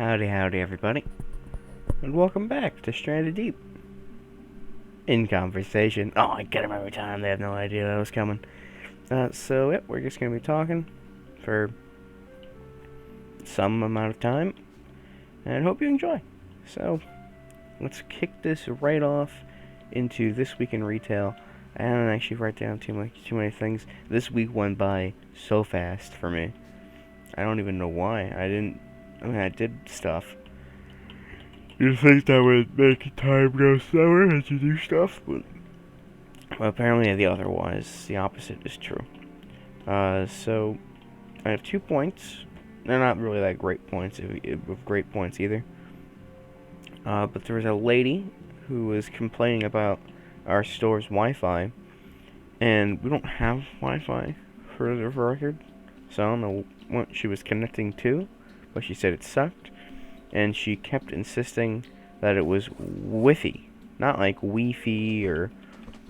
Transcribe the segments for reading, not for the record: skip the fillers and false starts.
Howdy, howdy, everybody, and welcome back to Stranded Deep in Conversation. Oh, I get them every time. They have no idea that was coming. We're just gonna be talking for some amount of time, and hope you enjoy. So, let's kick this right off into this week in retail. I don't actually write down too many things. This week went by so fast for me. I don't even know why. I did stuff. You'd think that would make time go slower as you do stuff, but apparently the opposite is true. So I have 2 points. They're not really that great points, of great points either. But there was a lady who was complaining about our store's Wi-Fi, and we don't have Wi-Fi for the record, so I don't know what she was connecting to, but she said it sucked. And she kept insisting that it was Wi-Fi, not like Wi-Fi or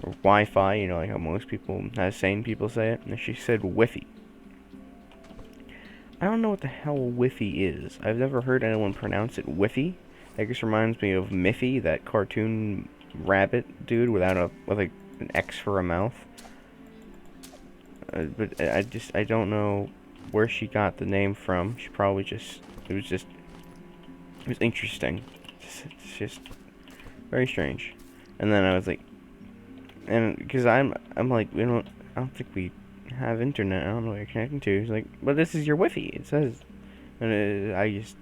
Wi-Fi, like how most people, as sane people say it. And she said Wi-Fi. I don't know what the hell Wi-Fi is. I've never heard anyone pronounce it Wi-Fi. It just reminds me of Miffy, that cartoon rabbit dude with an X for a mouth. But I don't know where she got the name from. She probably it was interesting. It's just very strange. And then I was like, and because I'm like, I don't think we have internet. I don't know what you're connecting to. He's like, but this is your Wi-Fi. It says, and it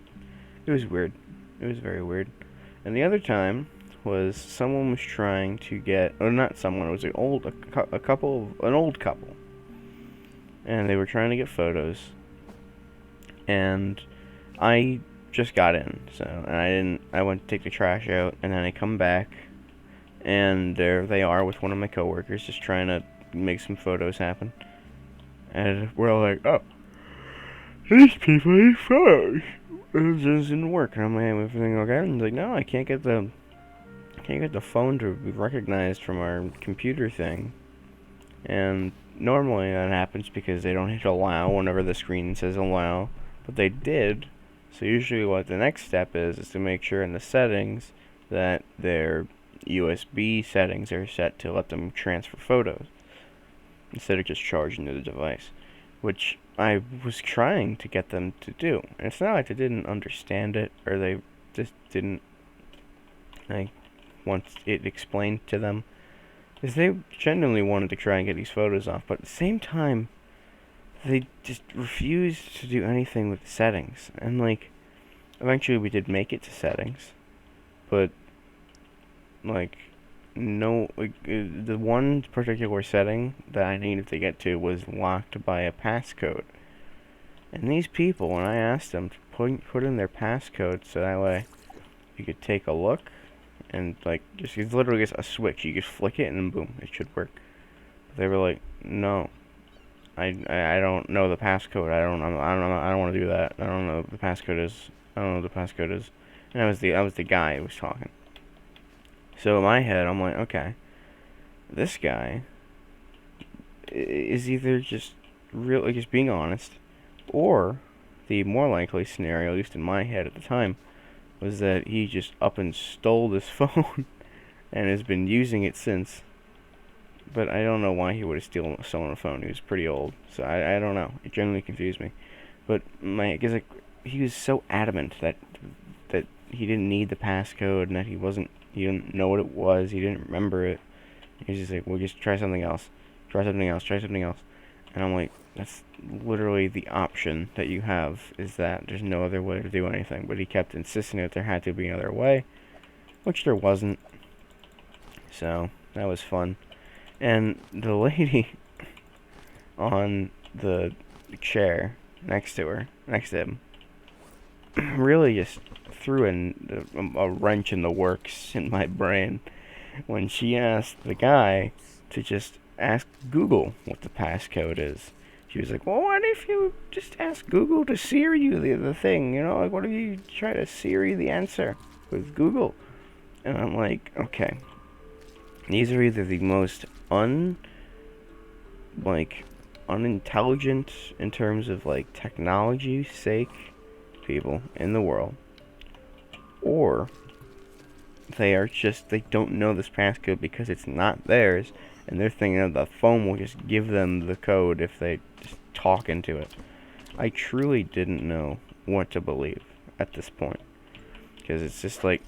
was weird. It was very weird. And the other time was someone was trying to get, or not someone, it was an old couple, and they were trying to get photos, and I just got in, and I went to take the trash out, and then I come back, and there they are with one of my coworkers, just trying to make some photos happen, and we're all like, oh, these people need photos, and it just didn't work, and I'm like, everything okay? And he's like, no, I can't get the phone to be recognized from our computer thing, and normally that happens because they don't hit allow whenever the screen says allow, but they did. So usually what the next step is to make sure in the settings that their USB settings are set to let them transfer photos instead of just charging to the device, which I was trying to get them to do. And it's not like they didn't understand it or they just didn't want it explained to them, because they genuinely wanted to try and get these photos off, but at the same time they just refused to do anything with the settings. And eventually we did make it to settings, but the one particular setting that I needed to get to was locked by a passcode. And these people, when I asked them to put in their passcode so that way you could take a look, and it's literally just a switch, you just flick it and then boom, it should work. But they were like, no, I don't know the passcode. I don't want to do that. I don't know what the passcode is. And I was the guy who was talking. So in my head, I'm like, okay, this guy is either just just being honest, or the more likely scenario, at least in my head at the time, was that he just up and stole this phone and has been using it since. But I don't know why he would have stolen a phone. He was pretty old, so I don't know. It generally confused me. But because he was so adamant that he didn't need the passcode and that he didn't know what it was. He didn't remember it. He was just like, well, just try something else. Try something else. And I'm like, that's literally the option that you have, is that there's no other way to do anything. But he kept insisting that there had to be another way, which there wasn't. So that was fun. And the lady on the chair next to him, really just threw a wrench in the works in my brain when she asked the guy to just ask Google what the passcode is. She was like, well, what if you just ask Google to Siri you the thing, what if you try to Siri the answer with Google? And I'm like, okay, these are either the most unintelligent in terms of technology sake people in the world, or they don't know this passcode because it's not theirs, and they're thinking that the phone will just give them the code if they just talk into it. I truly didn't know what to believe at this point, because it's just like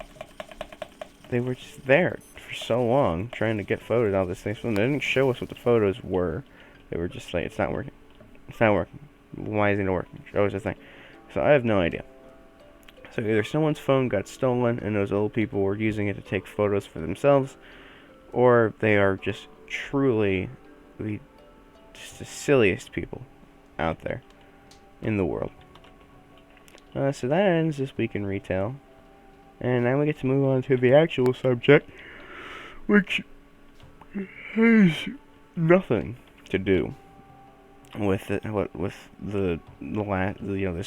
they were just there for so long trying to get photos out of this thing. So they didn't show us what the photos were. They were just like, it's not working. It's not working. Why isn't it working? Show us the thing. So I have no idea. So either someone's phone got stolen and those old people were using it to take photos for themselves, or they are just truly just the silliest people out there in the world. So that ends this week in retail. And now we get to move on to the actual subject, which has nothing to do with this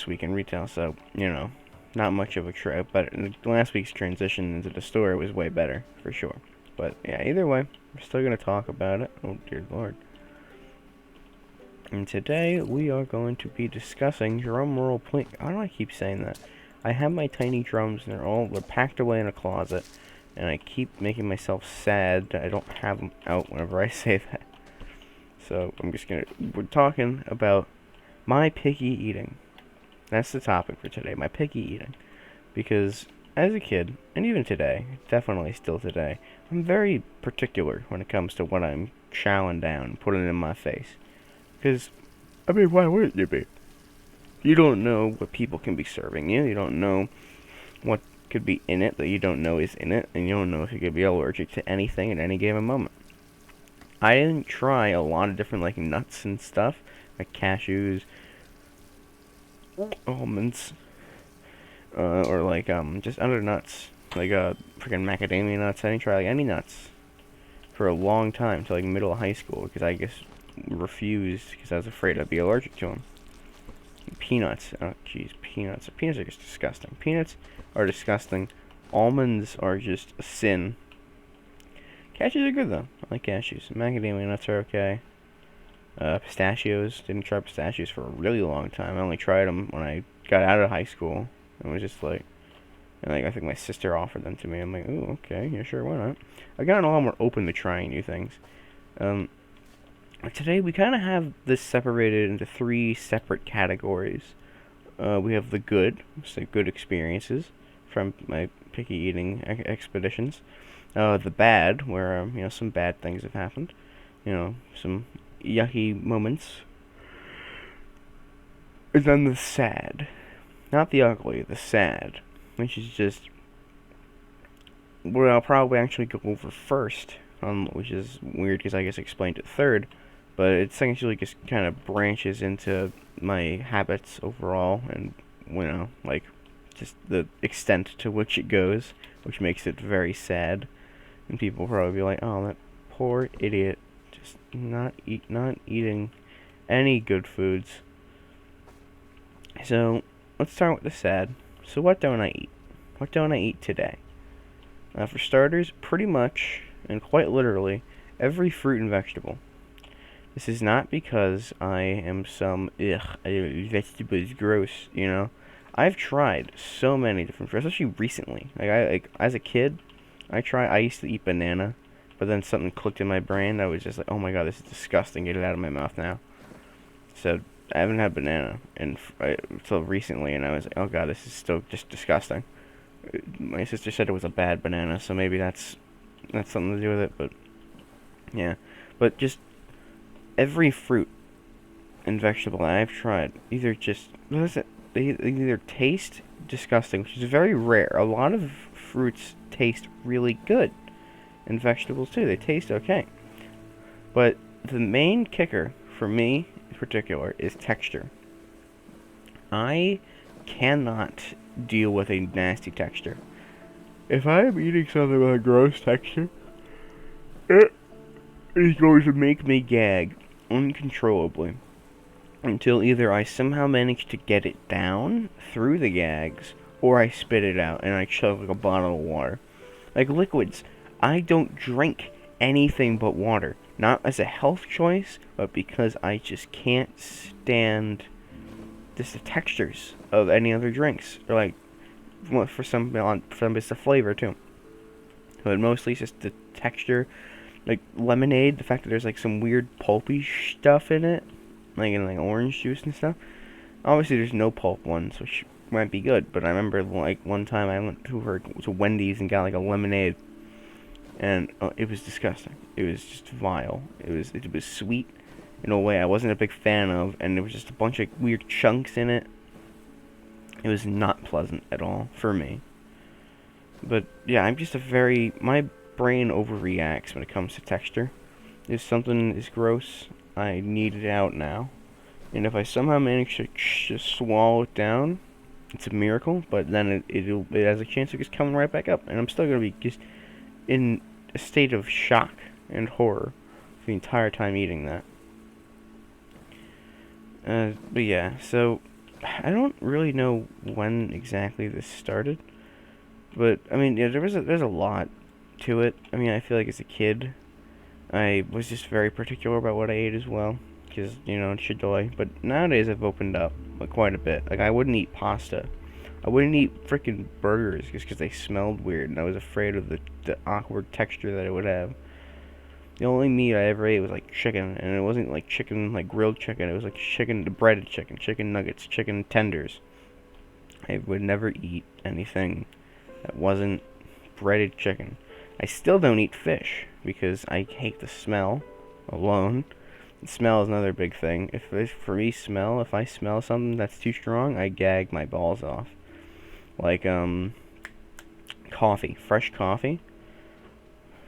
week in retail. So not much of a trip. But last week's transition into the store was way better for sure. But yeah, either way, we're still gonna talk about it. Oh dear Lord. And today we are going to be discussing drum roll, please. Why do I keep saying that? I have my tiny drums, and they're packed away in a closet, and I keep making myself sad that I don't have them out whenever I say that. So we're talking about my picky eating. That's the topic for today, my picky eating. Because as a kid, and even today, definitely still today, I'm very particular when it comes to what I'm chowing down, putting in my face. Because, why wouldn't you be? You don't know what people can be serving you. You don't know what could be in it that you don't know is in it. And you don't know if you could be allergic to anything at any given moment. I didn't try a lot of different, nuts and stuff. Like cashews, almonds, or just other nuts. Freaking macadamia nuts. I didn't try, any nuts for a long time, till, middle of high school. Because I guess refused because I was afraid I'd be allergic to them. Peanuts. Oh, jeez, peanuts. Peanuts are just disgusting. Peanuts are disgusting. Almonds are just a sin. Cashews are good, though. I like cashews. Macadamia nuts are okay. Pistachios. Didn't try pistachios for a really long time. I only tried them when I got out of high school. It was just I think my sister offered them to me. I'm like, ooh, okay, yeah, sure, why not? I've gotten a lot more open to trying new things. Today we kind of have this separated into 3 separate categories. We have the good, so good experiences from my picky eating expeditions. The bad, where some bad things have happened. Some yucky moments. And then the sad, not the ugly, the sad, which is just what I'll probably actually go over first. Which is weird because I guess I explained it third. But it essentially just kind of branches into my habits overall and, just the extent to which it goes, which makes it very sad. And people will probably be like, oh, that poor idiot, just not eating any good foods. So, let's start with the sad. So what don't I eat? What don't I eat today? For starters, pretty much, and quite literally, every fruit and vegetable. This is not because I am some, vegetable is gross, I've tried so many different fruits, especially recently. As a kid, I used to eat banana, but then something clicked in my brain. I was just like, oh my god, this is disgusting, get it out of my mouth now. So, I haven't had banana until recently, and I was like, oh god, this is still just disgusting. My sister said it was a bad banana, so maybe that's something to do with it, but, yeah. But just every fruit and vegetable that I've tried they either taste disgusting, which is very rare. A lot of fruits taste really good, and vegetables too. They taste okay. But the main kicker for me in particular is texture. I cannot deal with a nasty texture. If I am eating something with a gross texture, it is going to make me gag uncontrollably until either I somehow manage to get it down through the gags or I spit it out and I chug like a bottle of water. Like liquids, I don't drink anything but water. Not as a health choice, but because I just can't stand just the textures of any other drinks. Or for some it's the flavor too. But mostly it's just the texture. Like lemonade, the fact that there's like some weird pulpy stuff in it, like in like orange juice and stuff. Obviously, there's no pulp ones, which might be good. But I remember like one time I went to Wendy's and got like a lemonade, and it was disgusting. It was just vile. It was sweet in a way I wasn't a big fan of, and there was just a bunch of weird chunks in it. It was not pleasant at all for me. But yeah, I'm just my brain overreacts when it comes to texture. If something is gross, I need it out now. And if I somehow manage to just swallow it down, it's a miracle. But then it has a chance of just coming right back up, and I'm still gonna be just in a state of shock and horror for the entire time eating that. But yeah, so I don't really know when exactly this started, but I mean, yeah, there's a lot to it. I mean, I feel like as a kid, I was just very particular about what I ate as well, because Chidoi. But nowadays I've opened up like, quite a bit. Like I wouldn't eat pasta. I wouldn't eat freaking burgers just because they smelled weird, and I was afraid of the awkward texture that it would have. The only meat I ever ate was like chicken, and it wasn't like chicken, like grilled chicken. It was like chicken, breaded chicken, chicken nuggets, chicken tenders. I would never eat anything that wasn't breaded chicken. I still don't eat fish because I hate the smell alone. The smell is another big thing. For me, if I smell something that's too strong, I gag my balls off. Like coffee, fresh coffee.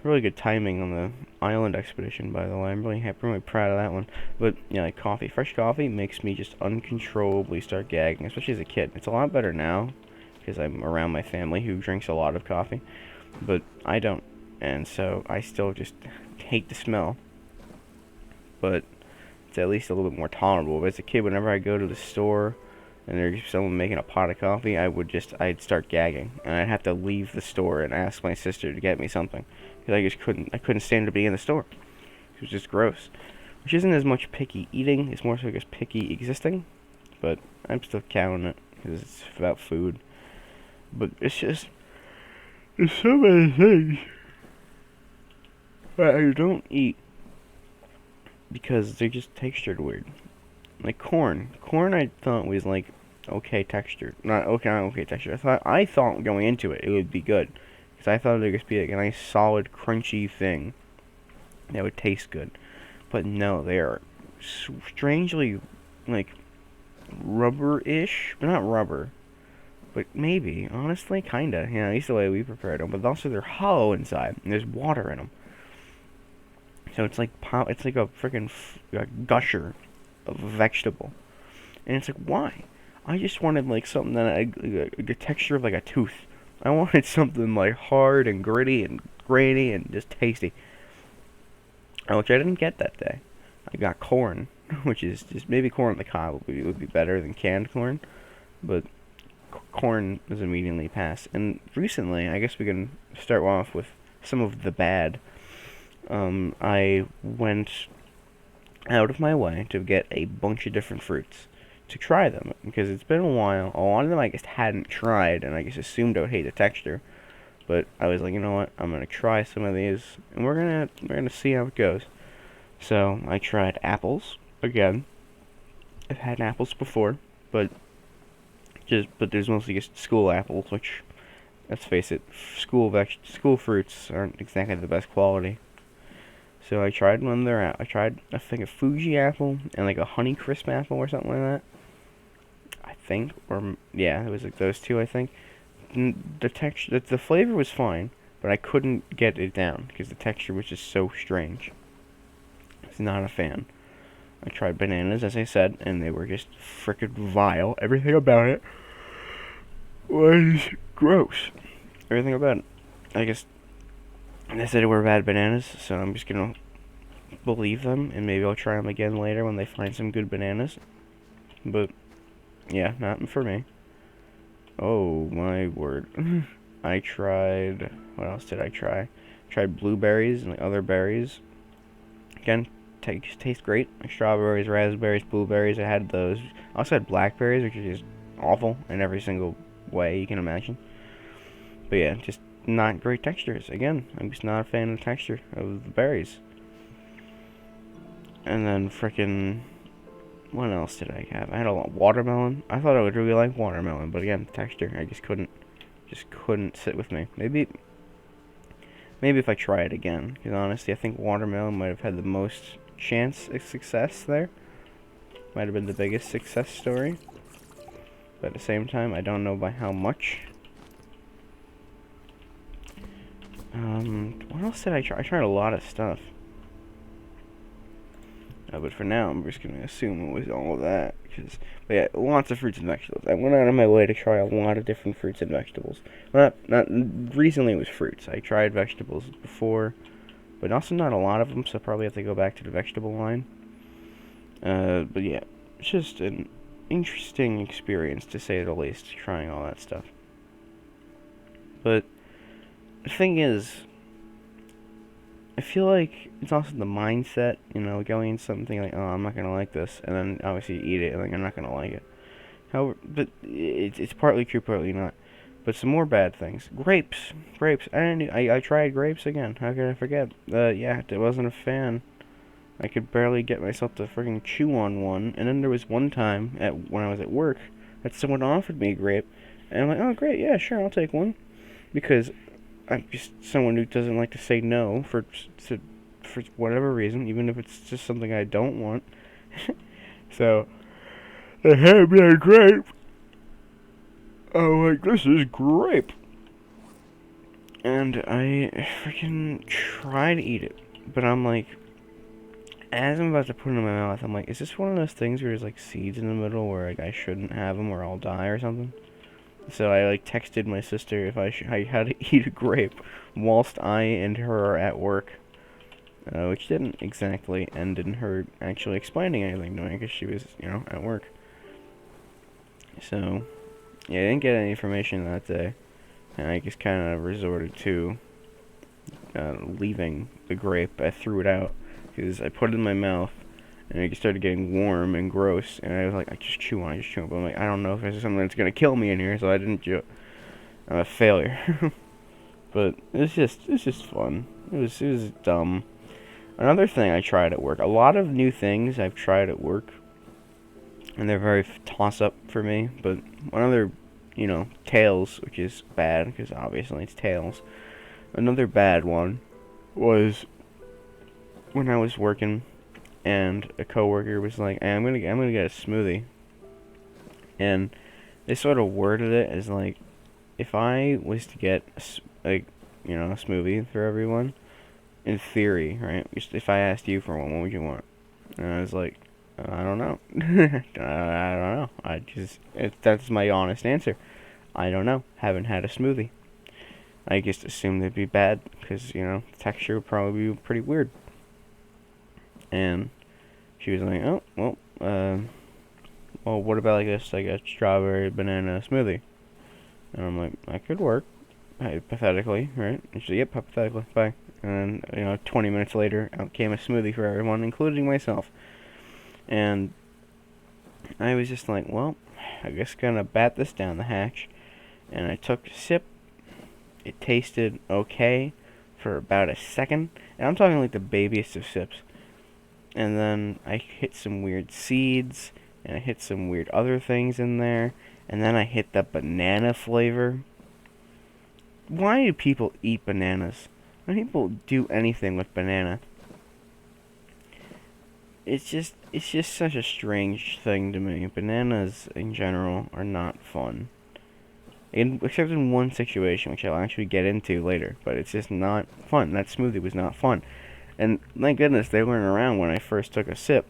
Really good timing on the island expedition, by the way. I'm really proud of that one. But yeah, like coffee, fresh coffee makes me just uncontrollably start gagging, especially as a kid. It's a lot better now because I'm around my family who drinks a lot of coffee, but I don't, and so I still just hate the smell. But it's at least a little bit more tolerable. But as a kid, whenever I go to the store and there's someone making a pot of coffee, I'd start gagging, and I'd have to leave the store and ask my sister to get me something. Because I couldn't stand to be in the store. It was just gross. Which isn't as much picky eating, it's more so just picky existing. But I'm still counting it, because it's about food. But it's just, there's so many things that I don't eat because they're just textured weird. Like corn. Corn I thought was like okay textured. Not okay textured. I thought going into it would be good. Because I thought it would just be like a nice solid crunchy thing that would taste good. But no, they are strangely like rubber-ish. But not rubber. But maybe, honestly, kinda. Yeah, at least the way we prepared them. But also they're hollow inside. And there's water in them. So it's like it's like a freaking gusher of a vegetable. And it's like, why? I just wanted like something that the texture of like a tooth. I wanted something like hard and gritty and grainy and just tasty. Which I didn't get that day. I got corn, which is just maybe corn on the cob would be better than canned corn, but corn was immediately passed. And recently, I guess we can start off with some of the bad. I went out of my way to get a bunch of different fruits to try them because it's been a while. A lot of them I just hadn't tried, and I just assumed I would hate the texture. But I was like, you know what? I'm gonna try some of these, and we're gonna see how it goes. So I tried apples again. I've had apples before, but there's mostly just school apples, which, let's face it, school fruits aren't exactly the best quality. So I tried one of their I tried I think a Fuji apple and like a Honeycrisp apple or something like that. I think, or yeah, it was like those two. I think the texture, the flavor was fine, but I couldn't get it down because the texture was just so strange. I was not a fan. I tried bananas, as I said, and they were just frickin' vile. Everything about it was gross. Everything about it. I guess they said it were bad bananas, so I'm just gonna believe them, and maybe I'll try them again later when they find some good bananas. But yeah, not for me. Oh my word. I tried, what else did I try? Tried blueberries and like other berries. Again, taste great. Like strawberries, raspberries, blueberries. I had those. I also had blackberries, which is just awful in every single way you can imagine. But yeah, just not great textures. Again, I'm just not a fan of the texture of the berries. And then frickin', what else did I have? I had a lot watermelon. I thought I would really like watermelon, but again, texture, I just couldn't sit with me. Maybe if I try it again, because honestly, I think watermelon might have had the most chance of success there. Might have been the biggest success story. But at the same time, I don't know by how much. What else did I try? I tried a lot of stuff. But for now, I'm just going to assume it was all of that. But yeah, lots of fruits and vegetables. I went out of my way to try a lot of different fruits and vegetables. Well, not recently it was fruits. I tried vegetables before, but also not a lot of them, so I probably have to go back to the vegetable line. But yeah, it's just an interesting experience, to say the least, trying all that stuff. But the thing is, I feel like it's also the mindset, going into something like, oh, I'm not gonna like this, and then obviously you eat it, and then you're not gonna like it. However, but it's partly true, partly not. But some more bad things. Grapes. I tried grapes again. How could I forget? Yeah, I wasn't a fan. I could barely get myself to freaking chew on one. And then there was one time when I was at work that someone offered me a grape, and I'm like, oh great, yeah, sure, I'll take one, because I'm just someone who doesn't like to say no for whatever reason, even if it's just something I don't want. So they handed me a grape. I'm like, this is grape. And I freaking try to eat it, but I'm like, as I'm about to put it in my mouth, I'm like, is this one of those things where there's like seeds in the middle where like I shouldn't have them or I'll die or something? So I like texted my sister if I how to eat a grape whilst I and her are at work, which didn't exactly end in her actually explaining anything to me because she was at work. So yeah, I didn't get any information that day, and I just kind of resorted to leaving the grape. I threw it out because I put it in my mouth, and it started getting warm and gross, and I was like, I just chew on it. But I'm like, I don't know if there's something that's gonna kill me in here, so I didn't chew it. I'm a failure. But it's just fun. It was dumb. Another thing I tried at work. A lot of new things I've tried at work, and they're very toss-up for me. But one other, Tails, which is bad, because obviously it's Tails. Another bad one was when I was working, and a coworker was like, hey, I'm gonna get a smoothie. And they sort of worded it as like, if I was to get a smoothie for everyone, in theory, right? If I asked you for one, what would you want? And I was like, I don't know. I don't know. That's my honest answer. I don't know. Haven't had a smoothie. I just assumed they'd be bad because, the texture would probably be pretty weird. And she was like, oh, well, what about like this, like a strawberry banana smoothie? And I'm like, that could work, hypothetically, right? And she's like, yep, hypothetically, bye. And then, 20 minutes later, out came a smoothie for everyone, including myself. And I was just like, well, I guess gonna bat this down the hatch. And I took a sip. It tasted okay for about a second. And I'm talking like the babiest of sips. And then I hit some weird seeds, and I hit some weird other things in there, and then I hit the banana flavor. Why do people eat bananas? Why do people do anything with banana? It's just such a strange thing to me. Bananas, in general, are not fun. Except in one situation, which I'll actually get into later, but it's just not fun. That smoothie was not fun. And thank goodness they weren't around when I first took a sip,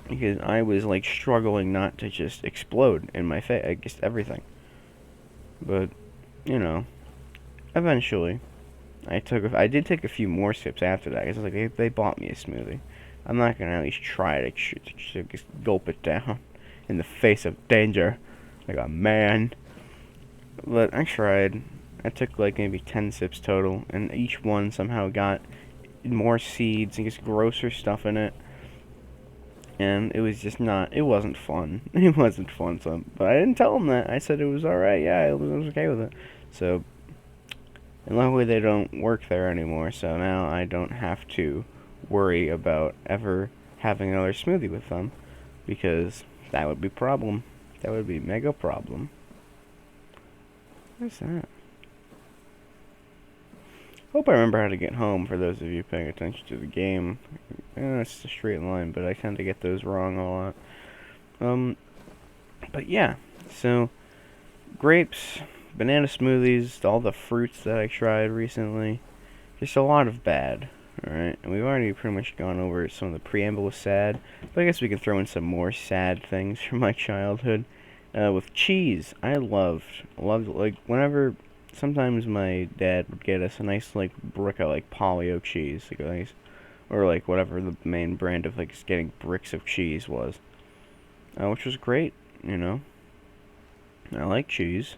because I was like struggling not to just explode in my face, I guess everything. But, eventually, I did take a few more sips after that, because I was like, they bought me a smoothie. I'm not going to at least try to just gulp it down in the face of danger, like a man. But I tried. I took like maybe 10 sips total, and each one somehow got more seeds and just grosser stuff in it. And it was just it wasn't fun. It wasn't fun, but I didn't tell him that. I said it was alright, yeah, I was okay with it. So, And luckily they don't work there anymore, so now I don't have to worry about ever having another smoothie with them, because that would be problem. That would be mega problem. What's that? Hope I remember how to get home for those of you paying attention to the game. It's a straight line, but I tend to get those wrong a lot. But yeah, so grapes, banana smoothies, all the fruits that I tried recently. Just a lot of bad. Alright, and we've already pretty much gone over some of the preamble was sad, but I guess we can throw in some more sad things from my childhood. With cheese, I loved, like, whenever, sometimes my dad would get us a nice, like, brick of, like, Polly-O cheese, like, a nice, or, like, whatever the main brand of, like, getting bricks of cheese was. Which was great, you know. I like cheese.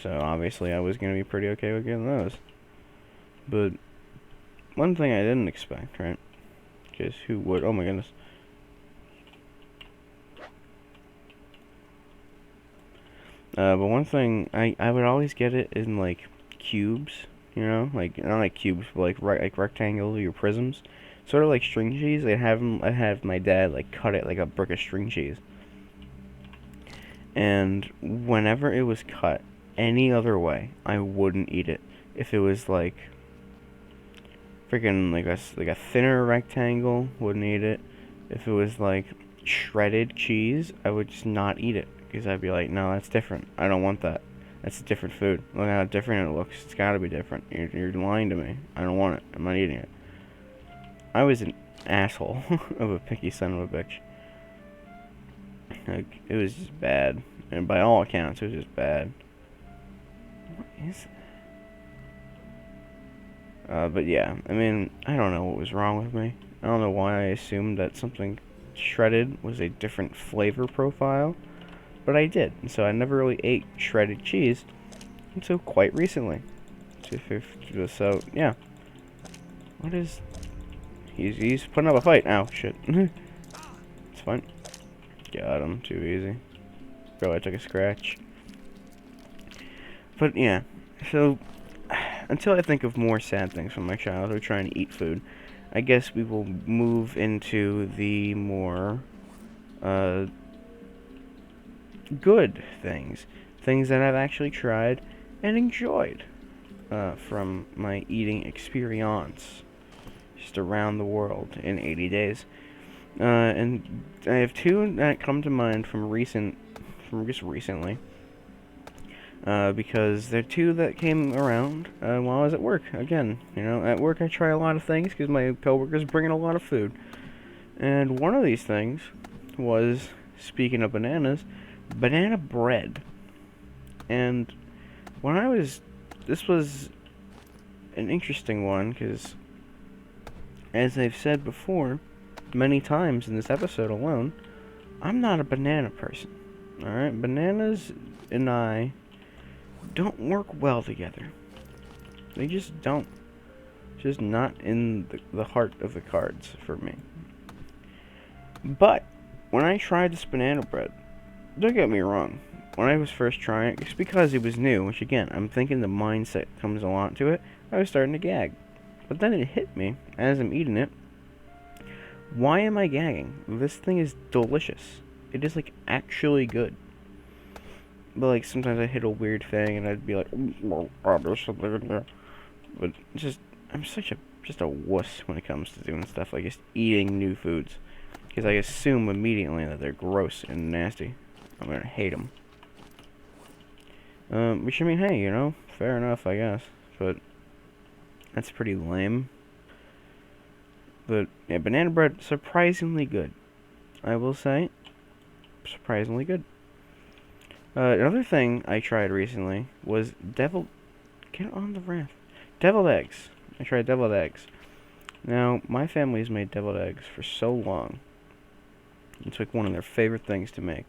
So, obviously, I was going to be pretty okay with getting those. But one thing I didn't expect, right? Because who would? Oh my goodness. But one thing, I would always get it in, like, cubes, you know? Like, not like cubes, but like rectangles or prisms. Sort of like string cheese. I'd have my dad, like, cut it like a brick of string cheese. And whenever it was cut any other way, I wouldn't eat it. If it was, like, freaking like a thinner rectangle, wouldn't eat it. If it was like shredded cheese, I would just not eat it because I'd be like, no, that's different. I don't want that. That's a different food. Look how different it looks. It's got to be different. You're lying to me. I don't want it. I'm not eating it. I was an asshole of a picky son of a bitch. Like, it was just bad, and by all accounts, it was just bad. What is but yeah, I mean, I don't know what was wrong with me. I don't know why I assumed that something shredded was a different flavor profile, but I did. And so I never really ate shredded cheese until quite recently. So yeah. What is... He's putting up a fight. Ow, shit. It's fine. Got him, too easy. Bro, I took a scratch. But yeah, so until I think of more sad things from my childhood trying to eat food, I guess we will move into the more good things. Things that I've actually tried and enjoyed from my eating experience just around the world in 80 days. And I have two that come to mind from just recently. Because they're two that came around while I was at work. Again, you know, at work I try a lot of things because my coworkers bring in a lot of food. And one of these things was, speaking of bananas, banana bread. And this was an interesting one because, as I've said before, many times in this episode alone, I'm not a banana person. Alright, bananas and I don't work well together. They just don't. Just not in the heart of the cards for me. But when I tried this banana bread, don't get me wrong, when I was first trying it, it's because it was new, which again, I'm thinking the mindset comes a lot to it, I was starting to gag. But then it hit me, as I'm eating it, why am I gagging? This thing is delicious. It is, like, actually good. But, like, sometimes I hit a weird thing and I'd be like, oh, there's something in there. But I'm just a wuss when it comes to doing stuff like just eating new foods. Because I assume immediately that they're gross and nasty. I'm gonna hate them. Which, I mean, hey, you know, fair enough, I guess. But that's pretty lame. But, yeah, banana bread, surprisingly good. I will say, surprisingly good. Another thing I tried recently was get on the raft. Deviled eggs. I tried deviled eggs. Now, my family's made deviled eggs for so long. It's like one of their favorite things to make.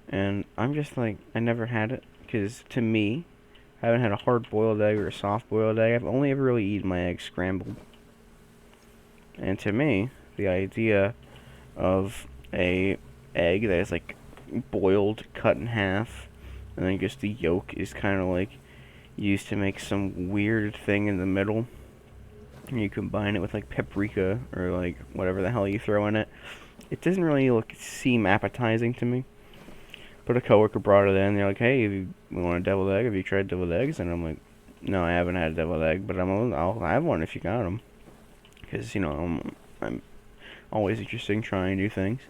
And I'm just like, I never had it. Because to me, I haven't had a hard-boiled egg or a soft-boiled egg. I've only ever really eaten my eggs scrambled. And to me, the idea of a egg that is like boiled, cut in half, and then just the yolk is kind of like used to make some weird thing in the middle. And you combine it with like paprika or like whatever the hell you throw in it. It doesn't really seem appetizing to me. But a coworker brought it in. They're like, "Hey, you want a deviled egg? Have you tried deviled eggs?" And I'm like, "No, I haven't had a deviled egg, but I'll have one if you got them." Because I'm always interested in trying new things.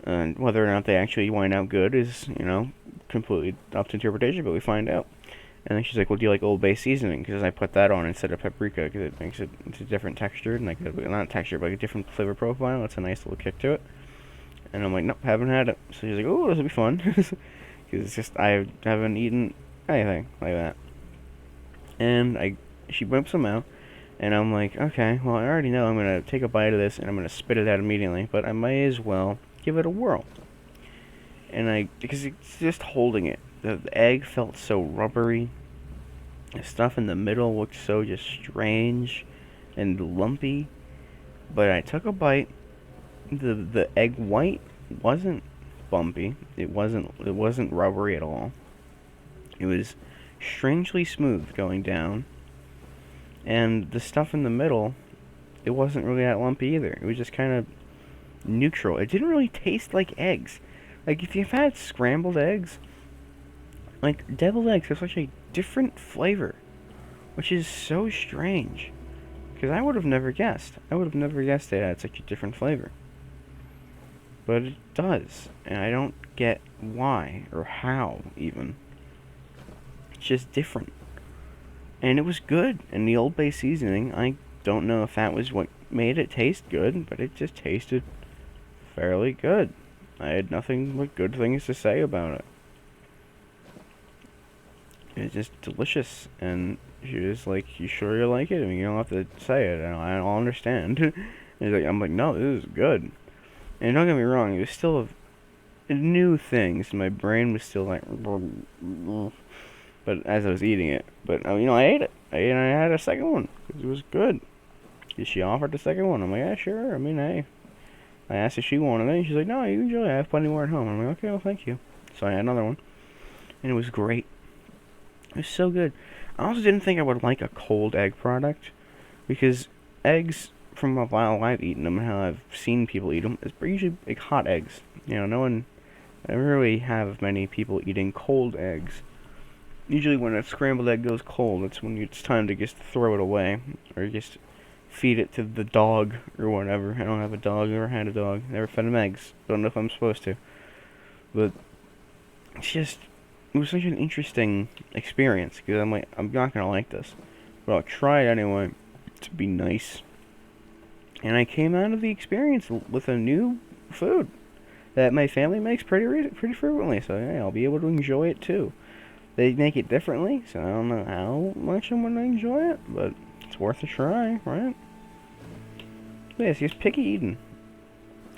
And whether or not they actually wind out good is, completely up to interpretation, but we find out. And then she's like, "Well, do you like Old Bay seasoning?" Because I put that on instead of paprika because it makes it's a different texture, and not texture, but like a different flavor profile. It's a nice little kick to it. And I'm like, "Nope, haven't had it." So she's like, "Oh, this will be fun." Because it's just, I haven't eaten anything like that. And she whips them out, and I'm like, "Okay, well, I already know I'm going to take a bite of this, and I'm going to spit it out immediately, but I might as well give it a whirl." And because it's just holding it. The egg felt so rubbery. The stuff in the middle looked so just strange and lumpy. But I took a bite. The egg white wasn't bumpy. It wasn't rubbery at all. It was strangely smooth going down. And the stuff in the middle, it wasn't really that lumpy either. It was just kind of neutral. It didn't really taste like eggs. Like, if you've had scrambled eggs, like, deviled eggs have such a different flavor, which is so strange. Because I would have never guessed. I would have never guessed it had such a different flavor. But it does. And I don't get why, or how, even. It's just different. And it was good. And the Old Bay seasoning, I don't know if that was what made it taste good, but it just tasted fairly good. I had nothing but good things to say about it. It's just delicious, and she was like, "You sure you like it? I mean, you don't have to say it. I don't understand." I'm like, "No, this is good." And don't get me wrong, it was still new things. My brain was still like, but as I was eating it, but I ate it. I had a second one because it was good. She offered the second one. I'm like, "Yeah, sure. I mean, hey." I asked if she wanted it, and she's like, "No, you enjoy it. I have plenty more at home." I'm like, "Okay, well, thank you." So I had another one, and it was great. It was so good. I also didn't think I would like a cold egg product, because eggs, from a while I've eaten them and how I've seen people eat them, is usually like hot eggs. No one, I don't really have many people eating cold eggs. Usually when a scrambled egg goes cold, that's when it's time to just throw it away, or just feed it to the dog, or whatever. I don't have a dog, or had a dog, never fed him eggs, don't know if I'm supposed to. But it was such an interesting experience, because I'm like, I'm not gonna like this, but I'll try it anyway to be nice. And I came out of the experience with a new food that my family makes pretty frequently, so yeah, I'll be able to enjoy it too. They make it differently, so I don't know how much I'm gonna enjoy it, but it's worth a try, right? But yeah, it's just picky eating.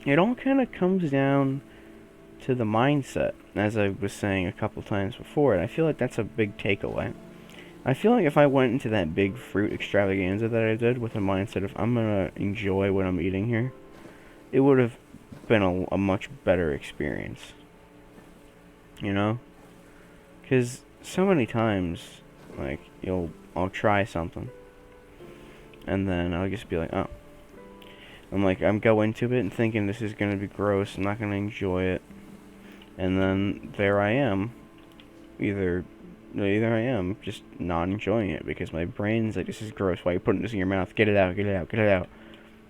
It all kind of comes down to the mindset, as I was saying a couple times before, and I feel like that's a big takeaway. I feel like if I went into that big fruit extravaganza that I did with a mindset of I'm gonna enjoy what I'm eating here, it would have been a much better experience. You know? Because so many times, like, I'll try something, and then I'll just be like, oh. I'm go into it and thinking this is gonna be gross, I'm not gonna enjoy it. And then there I am, either I am just not enjoying it because my brain's like, "This is gross. Why are you putting this in your mouth? Get it out, get it out, get it out."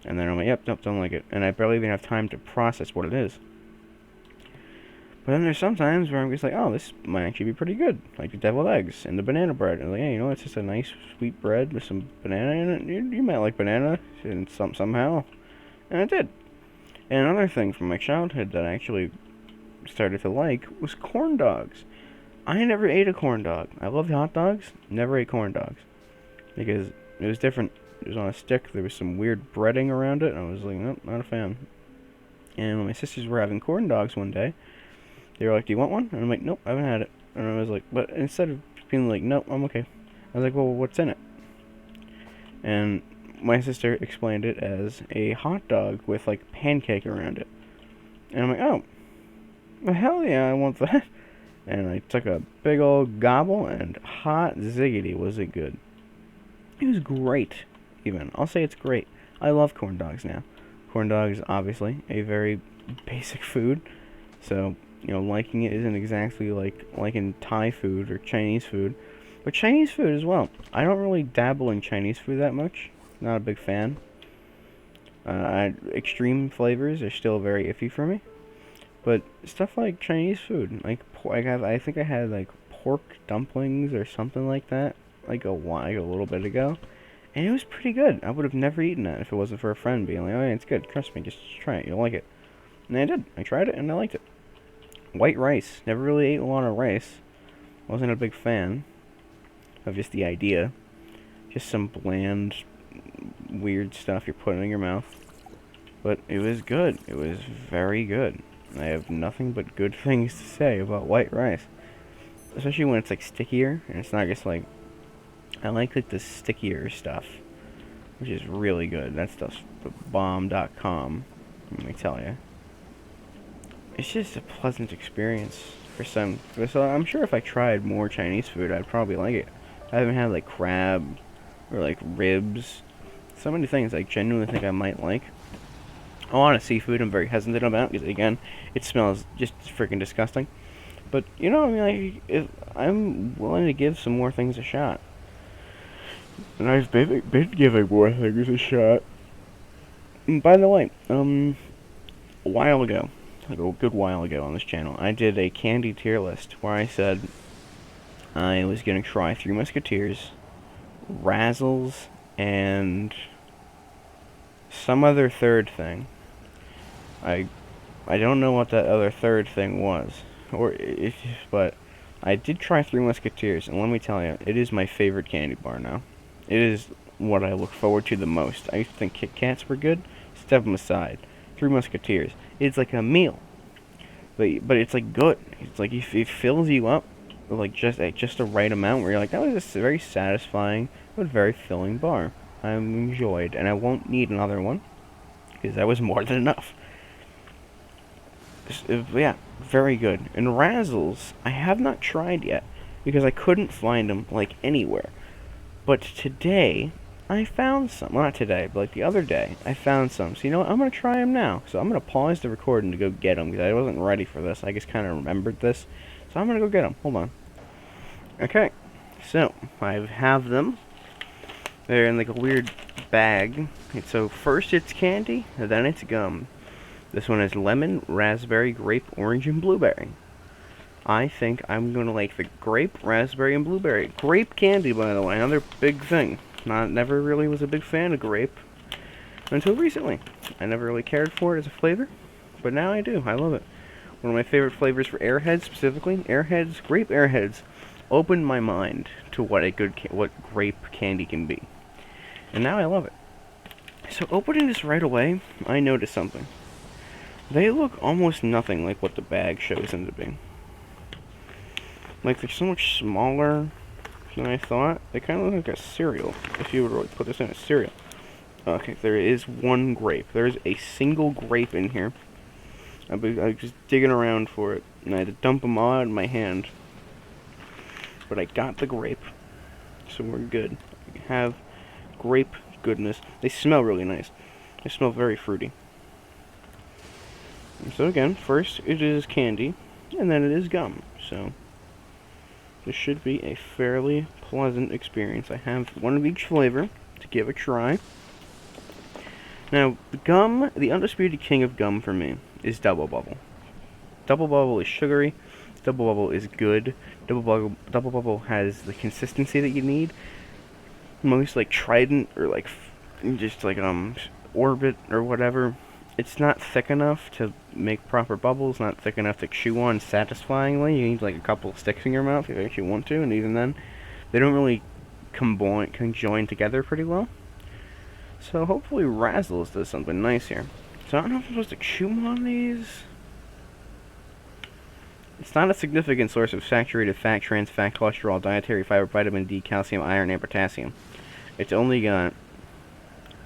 And then I'm like, "Yep, nope, don't like it." And I barely even have time to process what it is. But then there's sometimes where I'm just like, "Oh, this might actually be pretty good." Like the deviled eggs and the banana bread. And like, "Hey, it's just a nice sweet bread with some banana in it. You might like banana and somehow." And it did. And another thing from my childhood that I actually started to like was corn dogs. I never ate a corn dog. I loved hot dogs, never ate corn dogs. Because it was different. It was on a stick, there was some weird breading around it, and I was like, nope, not a fan. And when my sisters were having corn dogs one day, they were like, "Do you want one?" And I'm like, "Nope, I haven't had it." And I was like, but instead of being like, "Nope, I'm okay," I was like, "Well, what's in it?" And my sister explained it as a hot dog with pancake around it. And I'm like, "Oh, well, hell yeah, I want that." and I took a big old gobble, and hot ziggity was it good. It was great, even. I'll say it's great. I love corn dogs now. Corn dogs, obviously, a very basic food, so, liking it isn't exactly like liking Thai food or Chinese food, but Chinese food as well. I don't really dabble in Chinese food that much. Not a big fan. Extreme flavors are still very iffy for me. But stuff like Chinese food, like I think I had like pork dumplings or something like that, like a little bit ago, and it was pretty good. I would have never eaten that if it wasn't for a friend being like, "Oh yeah, it's good. Trust me, just try it. You'll like it." And I did. I tried it and I liked it. White rice. Never really ate a lot of rice. Wasn't a big fan of just the idea. Just some bland, weird stuff you're putting in your mouth. But it was good. It was very good. I have nothing but good things to say about white rice. Especially when it's like stickier, and it's not just like... I like the stickier stuff, which is really good. That stuff's bomb.com, let me tell you. It's just a pleasant experience for some... So I'm sure if I tried more Chinese food, I'd probably like it. I haven't had like crab, or like ribs. So many things I genuinely think I might like. A lot of seafood I'm very hesitant about because, again, it smells just freaking disgusting. But, I mean, I'm willing to give some more things a shot. And I've been giving more things a shot. And by the way, a while ago, like a good while ago on this channel, I did a candy tier list where I said I was going to try Three Musketeers, Razzles, and some other third thing. I don't know what that other third thing was, but I did try Three Musketeers, and let me tell you, it is my favorite candy bar now. It is what I look forward to the most. I used to think Kit Kats were good. Step them aside. Three Musketeers. It's like a meal, but it's like good. It's like it fills you up, with like just the right amount where you're like, that was a very satisfying but very filling bar. I enjoyed, and I won't need another one because that was more than enough. Yeah, very good. And Razzles, I have not tried yet because I couldn't find them like anywhere. But today, I found some. Well, not today, but like the other day, I found some. So you know what? I'm gonna try them now. So I'm gonna pause the recording to go get them because I wasn't ready for this. I just kind of remembered this, so I'm gonna go get them. Hold on. Okay, so I have them. They're in like a weird bag. So first it's candy, and then it's gum. This one is lemon, raspberry, grape, orange, and blueberry. I think I'm going to like the grape, raspberry, and blueberry. Grape candy, by the way, another big thing. Never really was a big fan of grape until recently. I never really cared for it as a flavor, but now I do. I love it. One of my favorite flavors for Airheads, specifically, Airheads, grape Airheads, opened my mind to what grape candy can be. And now I love it. So opening this right away, I noticed something. They look almost nothing like what the bag shows them to be. Like, they're so much smaller than I thought. They kind of look like a cereal, if you were to put this in a cereal. Okay, there is one grape. There is a single grape in here. I was just digging around for it, and I had to dump them all out in my hand. But I got the grape, so we're good. We have grape goodness. They smell really nice. They smell very fruity. So again, first it is candy, and then it is gum. So this should be a fairly pleasant experience. I have one of each flavor to give a try. Now, the gum, the undisputed king of gum for me, is Double Bubble. Double Bubble is sugary. Double Bubble is good. Double Bubble has the consistency that you need. Most like Trident or like just like Orbit or whatever. It's not thick enough to make proper bubbles, not thick enough to chew on satisfyingly. You need like a couple of sticks in your mouth if you actually want to, and even then, they don't really conjoin together pretty well. So hopefully Razzles does something nice here. So I don't know if I'm supposed to chew on these. It's not a significant source of saturated fat, trans fat, cholesterol, dietary fiber, vitamin D, calcium, iron, and potassium. It's only got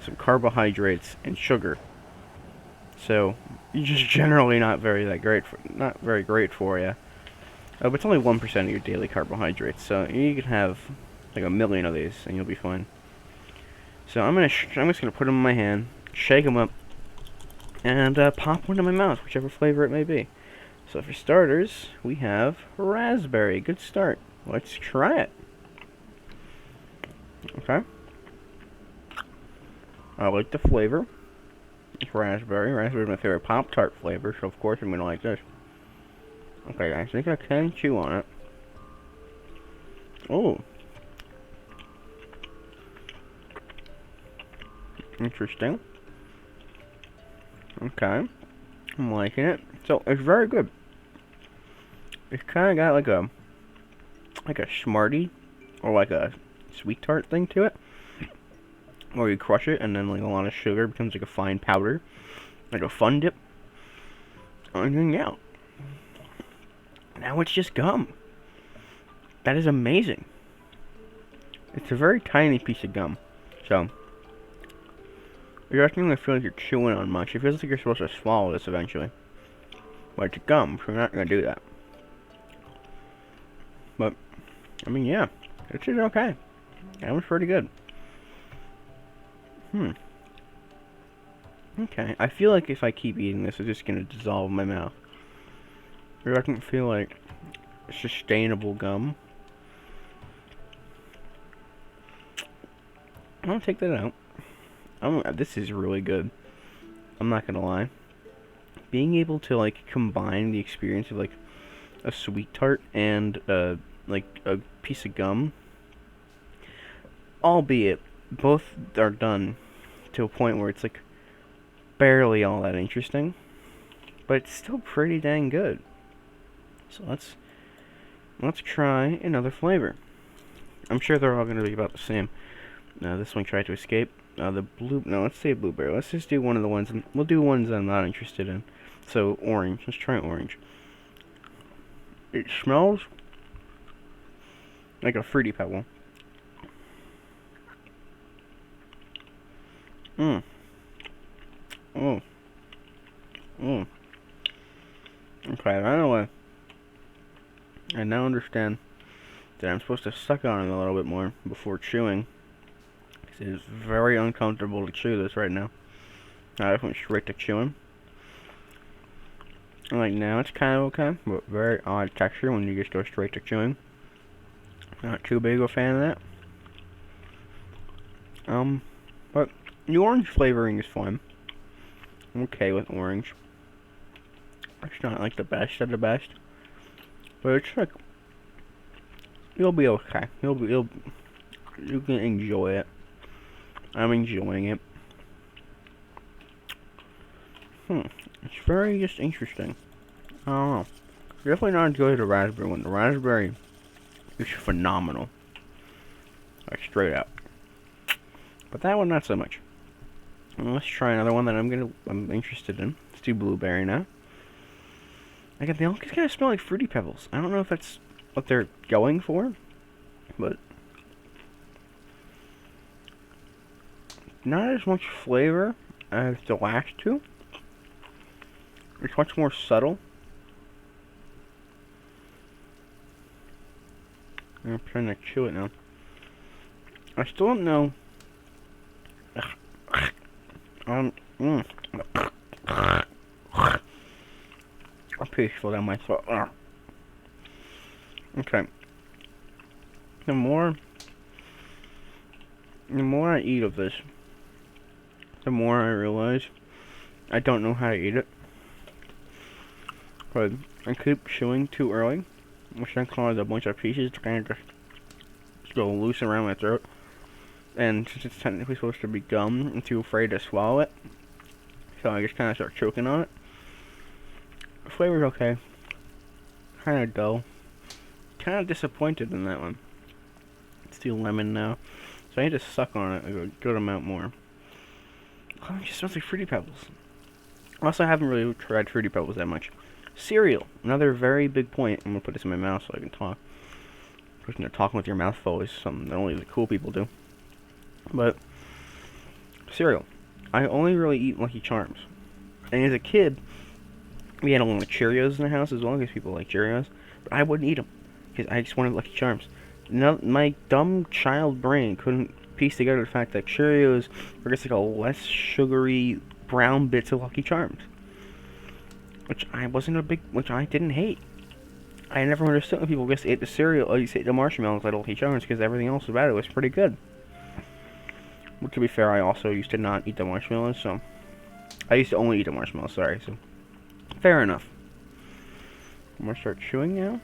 some carbohydrates and sugar. So, it's just generally not very great for you. but it's only 1% of your daily carbohydrates, so you can have like a million of these, and you'll be fine. So I'm just gonna put them in my hand, shake them up, and pop one in my mouth, whichever flavor it may be. So for starters, we have raspberry. Good start. Let's try it. Okay. I like the flavor. It's raspberry. Raspberry is my favorite Pop-Tart flavor, so of course I'm gonna like this. Okay, I think I can chew on it. Oh. Interesting. Okay. I'm liking it. So, it's very good. It's kind of got like a Smartie, or like a sweet tart thing to it. Or you crush it, and then like a lot of sugar becomes like a fine powder. Like a fun dip. And then, yeah. Now it's just gum. That is amazing. It's a very tiny piece of gum. So, you don't really feel like you're chewing on much. It feels like you're supposed to swallow this eventually. But it's gum, so you're not going to do that. But, I mean, yeah. It's just okay. That was pretty good. Okay, I feel like if I keep eating this, it's just going to dissolve in my mouth. It doesn't feel like sustainable gum. I'll take that out. This is really good. I'm not gonna lie. Being able to like combine the experience of like a sweet tart and like a piece of gum, albeit both are done to a point where it's like barely all that interesting, but it's still pretty dang good. So let's try another flavor. I'm sure they're all gonna be about the same. This one tried to escape. No, let's say blueberry. Let's just do one of the ones, and we'll do ones I'm not interested in. So, orange. Let's try orange. It smells like a Fruity Pebble. Oh. Okay, right away. I now understand that I'm supposed to suck on it a little bit more before chewing. It is very uncomfortable to chew this right now. I just went straight to chewing. And like now it's kind of okay, but very odd texture when you just go straight to chewing. Not too big of a fan of that. But the orange flavoring is fine. I'm okay with orange. It's not like the best of the best, but it's like you'll be okay. You can enjoy it. I'm enjoying it. It's very just interesting. I don't know. Definitely not as good as the raspberry one. The raspberry is phenomenal. Like straight up. But that one not so much. Well, let's try another one that I'm interested in. Let's do blueberry now. Again, they all just kind of smell like Fruity Pebbles. I don't know if that's what they're going for, but not as much flavor as the last two. It's much more subtle. I'm trying to chew it now. I still don't know. A piece fell down my throat. Okay. The more I eat of this, the more I realize I don't know how to eat it. But I keep chewing too early, which then causes a bunch of pieces to kind of just go loose around my throat. And since it's technically supposed to be gum, I'm too afraid to swallow it. So I just kind of start choking on it. The flavor's okay. Kind of dull. Kind of disappointed in that one. Let's do lemon now. So I need to suck on it a good amount more. Oh, it just smells like Fruity Pebbles. Also, I haven't really tried Fruity Pebbles that much. Cereal. Another very big point. I'm going to put this in my mouth so I can talk. Because talking with your mouth full is something that only the cool people do. But, cereal. I only really eat Lucky Charms. And as a kid, we had a lot of Cheerios in the house as well, because people like Cheerios. But I wouldn't eat them because I just wanted Lucky Charms. No, my dumb child brain couldn't piece together the fact that Cheerios were just like a less sugary brown bits of Lucky Charms, which I didn't hate. I never understood when people just ate the cereal or just ate the marshmallows like Lucky Charms because everything else about it was pretty good. But to be fair, I also used to not eat the marshmallows, so I used to only eat the marshmallows. Sorry, so fair enough. I'm gonna start chewing now.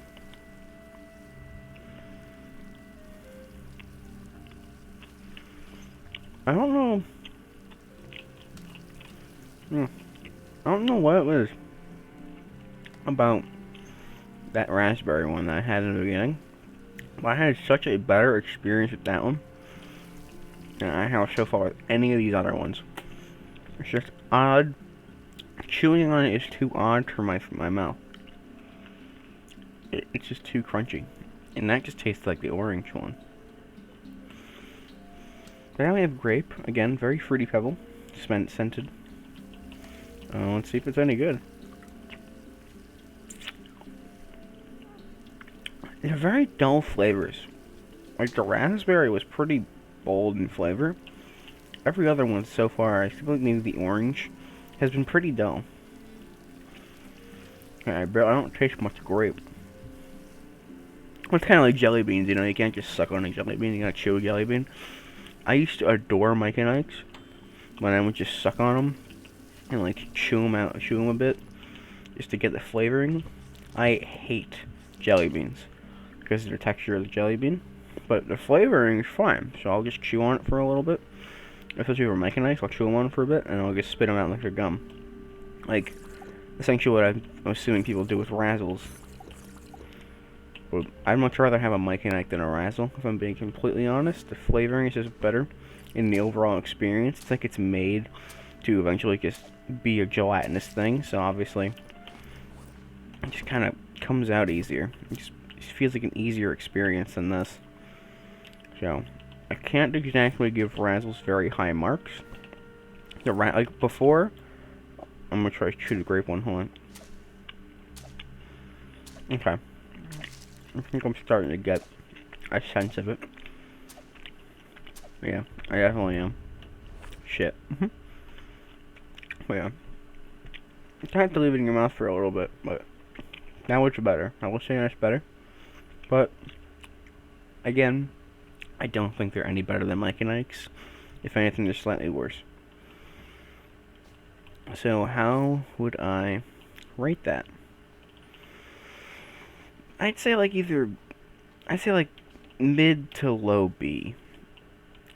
I don't know. I don't know what it was about that raspberry one that I had in the beginning, but I had such a better experience with that one than I have so far with any of these other ones. It's just odd. Chewing on it is too odd for my mouth. It's just too crunchy, and that just tastes like the orange one. But now we have grape again, very fruity pebble, scented. Let's see if it's any good. They're very dull flavors. Like the raspberry was pretty bold in flavor. Every other one so far, I feel like maybe the orange, has been pretty dull. I don't taste much grape. It's kind of like jelly beans, you know, you can't just suck on a jelly bean, you gotta chew a jelly bean. I used to adore Mike and Ike's when I would just suck on them and like chew them a bit just to get the flavoring. I hate jelly beans because of the texture of the jelly bean, but the flavoring is fine, so I'll just chew on it for a little bit. Especially for Mike and Ike's, I'll chew them on for a bit and I'll just spit them out like they're gum. Like, essentially what I'm assuming people do with Razzles. But I'd much rather have a Mike and Ike than a Razzle, if I'm being completely honest. The flavoring is just better in the overall experience. It's like it's made to eventually just be a gelatinous thing, so obviously it just kind of comes out easier. It just feels like an easier experience than this. So, I can't exactly give Razzles very high marks. Like before, I'm gonna try to chew the grape one. Hold on. Okay. I think I'm starting to get a sense of it. Yeah, I definitely am. Shit. But yeah. You have to leave it in your mouth for a little bit, but now it's better. I will say that's better. But, again, I don't think they're any better than Mike and Ike's. If anything, they're slightly worse. So, how would I rate that? I'd say like mid to low B.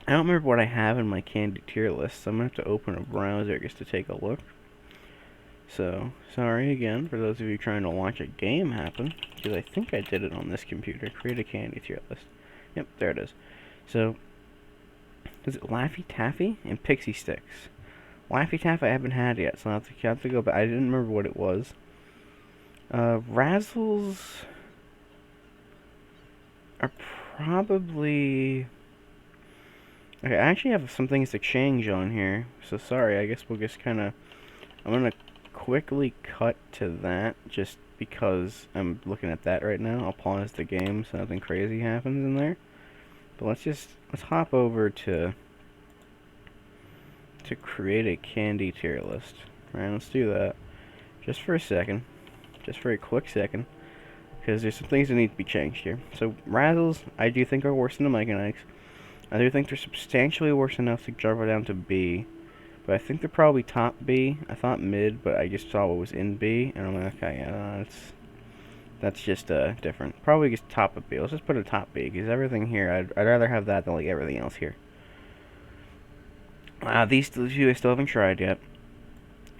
I don't remember what I have in my candy tier list, so I'm going to have to open a browser just to take a look. So, sorry again for those of you trying to watch a game happen, because I think I did it on this computer. Create a candy tier list. Yep, there it is. So, is it Laffy Taffy and Pixie Sticks? Laffy Taffy I haven't had yet, so I'll have to go back. I didn't remember what it was. Razzles are probably... Okay, I actually have some things to change on here, so sorry, I guess we'll just kinda... I'm gonna quickly cut to that, just because I'm looking at that right now. I'll pause the game so nothing crazy happens in there. But let's hop over to create a candy tier list. Alright, let's do that. Just for a second. Just for a quick second. Because there's some things that need to be changed here. So, Razzles, I do think are worse than the Mike and Ike's. I do think they're substantially worse enough to drop it down to B. But I think they're probably top B. I thought mid, but I just saw what was in B. And I'm like, okay, yeah, that's just different. Probably just top of B. Let's just put a top B. Because everything here, I'd rather have that than like everything else here. These two I still haven't tried yet.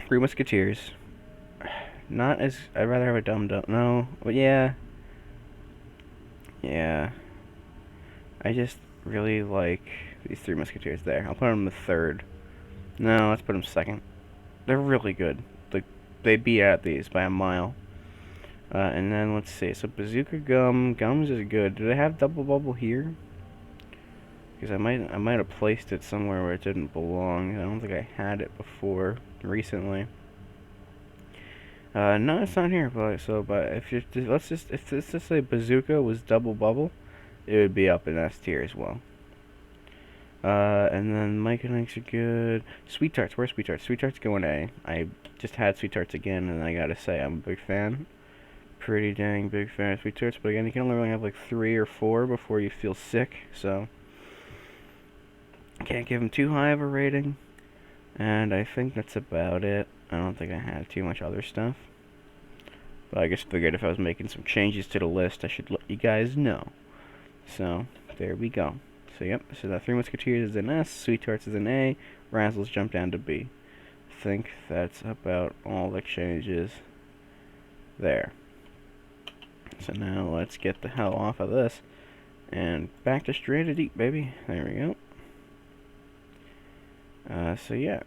Three Musketeers. Not as... I'd rather have a Dum Dum. No, but yeah. Yeah. I just really like these Three Musketeers there. I'll put them in the third. No, let's put them second. They're really good. Like, they beat out these by a mile. And then, let's see. So, Bazooka Gum. Gums is good. Do they have Double Bubble here? Because I might have placed it somewhere where it didn't belong. I don't think I had it before recently. No, it's not here. But if you if this say bazooka was double bubble, it would be up in S tier as well. And then Mike and Ike's are good. Sweet tarts, where's sweet tarts? Sweet tarts going A. I just had sweet tarts again, and I gotta say I'm a big fan. Pretty dang big fan of sweet tarts. But again, you can only really have like 3 or 4 before you feel sick, so I can't give them too high of a rating. And I think that's about it. I don't think I had too much other stuff. But I just figured if I was making some changes to the list, I should let you guys know. So, there we go. So, yep, so that Three Musketeers is an S, Sweet Tarts is an A, Razzles jumped down to B. I think that's about all the changes there. So now let's get the hell off of this and back to Stranded Deep, baby. There we go. So yeah.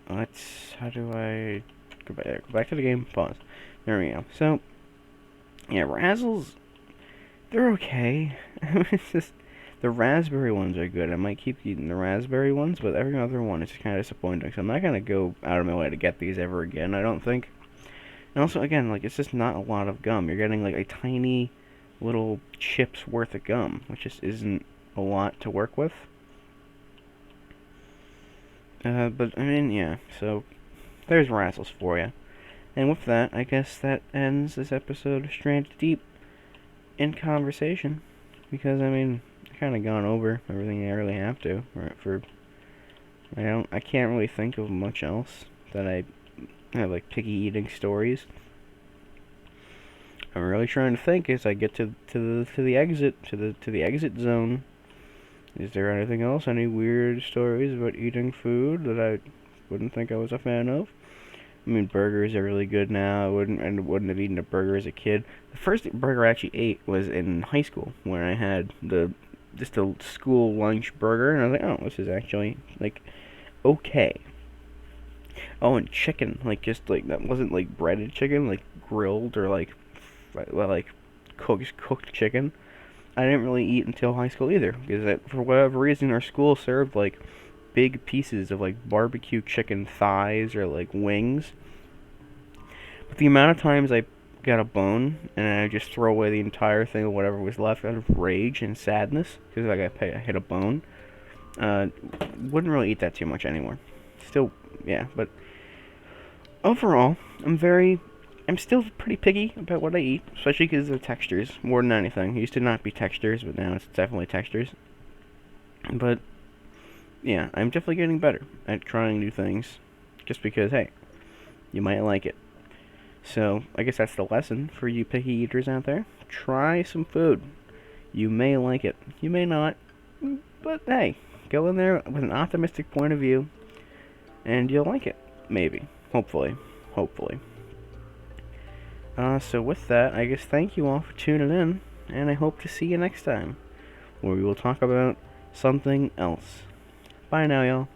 How do I go back to the game, pause. There we go. So, yeah, Razzles, they're okay. It's just, the raspberry ones are good. I might keep eating the raspberry ones, but every other one is just kind of disappointing. So I'm not going to go out of my way to get these ever again, I don't think. And also, again, like, it's just not a lot of gum. You're getting, like, a tiny little chip's worth of gum, which just isn't a lot to work with. But, I mean, yeah, so there's Razzles for you. And with that, I guess that ends this episode of Stranded Deep in conversation. Because, I mean, I kind of gone over everything I really have to. I can't really think of much else that I have, like, picky eating stories. I'm really trying to think as I get to the exit zone. Is there anything else? Any weird stories about eating food that I wouldn't think I was a fan of? I mean, burgers are really good now. I wouldn't have eaten a burger as a kid. The first burger I actually ate was in high school when I had just a school lunch burger, and I was like, oh, this is actually like okay. Oh, and chicken, like just like that wasn't like breaded chicken, like grilled or like cooked chicken. I didn't really eat until high school either, because for whatever reason our school served like big pieces of like barbecue chicken thighs or like wings. But the amount of times I got a bone and I just throw away the entire thing of whatever was left out of rage and sadness because like I hit a bone, wouldn't really eat that too much anymore. Still, yeah, but overall, I'm still pretty picky about what I eat, especially because of the textures, more than anything. It used to not be textures, but now it's definitely textures. But, yeah, I'm definitely getting better at trying new things, just because, hey, you might like it. So, I guess that's the lesson for you picky eaters out there. Try some food. You may like it. You may not. But, hey, go in there with an optimistic point of view, and you'll like it. Maybe. Hopefully. So with that, I guess thank you all for tuning in, and I hope to see you next time, where we will talk about something else. Bye now, y'all.